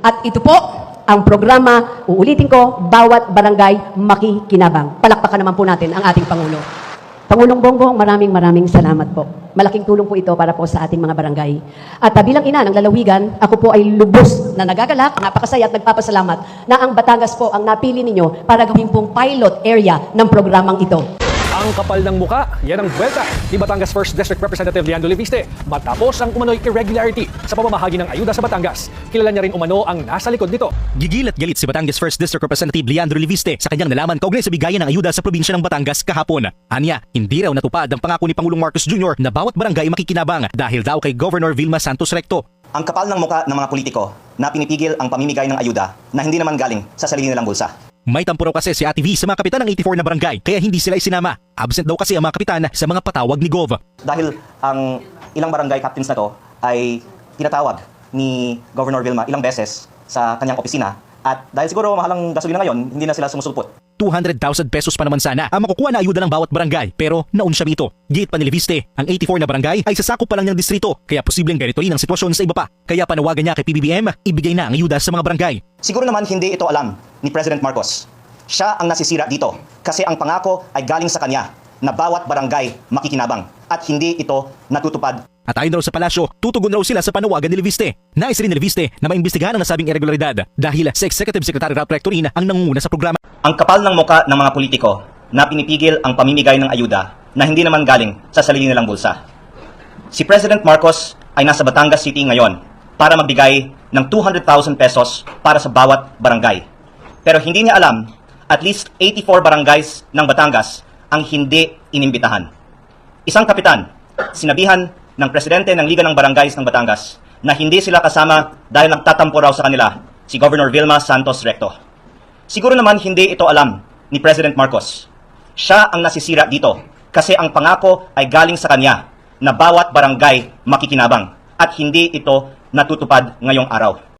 At ito po ang programa, uulitin ko, bawat barangay makikinabang. Palakpakan naman po natin ang ating Pangulo. Pangulong Bongbong, maraming salamat po. Malaking tulong po ito para po sa ating mga barangay. At bilang ina ng lalawigan, ako po ay lubos na nagagalak, napakasaya at nagpapasalamat na ang Batangas po ang napili ninyo para gawin pong pilot area ng programang ito. Ang kapal ng muka, yan ang buwelta ni Batangas 1st District Representative Leandro Leviste matapos ang umano'y irregularity sa pamamahagi ng ayuda sa Batangas. Kilala niya rin umano ang nasa likod nito. Gigil at galit si Batangas 1st District Representative Leandro Leviste sa kanyang nalaman kaugnay sa bigayan ng ayuda sa probinsya ng Batangas kahapon. Anya, hindi raw natupad ang pangako ni Pangulong Marcos Jr. na bawat barangay makikinabang dahil daw kay Governor Vilma Santos Recto. Ang kapal ng muka ng mga politiko na pinipigil ang pamimigay ng ayuda na hindi naman galing sa sarili nilang bulsa. May tampo raw kasi si Ate V sa mga kapitan ng 84 na barangay kaya hindi sila isinama. Absent daw kasi ang mga kapitan sa mga patawag ni Gov. Dahil ang ilang barangay captains na to ay tinatawag ni Governor Vilma ilang beses sa kanyang opisina at dahil siguro mahalang gasolina ngayon, hindi na sila sumusulpot. 200,000 pesos pa naman sana ang makukuha na ayuda ng bawat barangay pero naun siya mito. Git pa ni Leviste, ang 84 na barangay ay sasakop pa lang ng distrito kaya posibleng ganito rin ang sitwasyon sa iba pa. Kaya panawagan niya kay PBBM, ibigay na ang ayuda sa mga barangay. Siguro naman hindi ito alam ni President Marcos. Siya ang nasisira dito kasi ang pangako ay galing sa kanya na bawat barangay makikinabang at hindi ito natutupad. At ayon raw sa palasyo, tutugon raw sila sa panawagan ni Leviste. Nais rin ni Leviste na maimbestigahan ang nasabing irregularidad dahil si Executive Secretary Ralph Rectorin ang nangunguna sa programa. Ang kapal ng muka ng mga politiko na pinipigil ang pamimigay ng ayuda na hindi naman galing sa sarili nilang bulsa. Si President Marcos ay nasa Batangas City ngayon para magbigay ng 200,000 pesos para sa bawat barangay. Pero hindi niya alam, at least 84 barangays ng Batangas ang hindi inimbitahan. Isang kapitan, sinabihan ng presidente ng Liga ng Barangays ng Batangas na hindi sila kasama dahil nagtatampo raw sa kanila si Governor Vilma Santos Recto. Siguro naman hindi ito alam ni President Marcos. Siya ang nasisira dito kasi ang pangako ay galing sa kanya na bawat barangay makikinabang at hindi ito natutupad ngayong araw.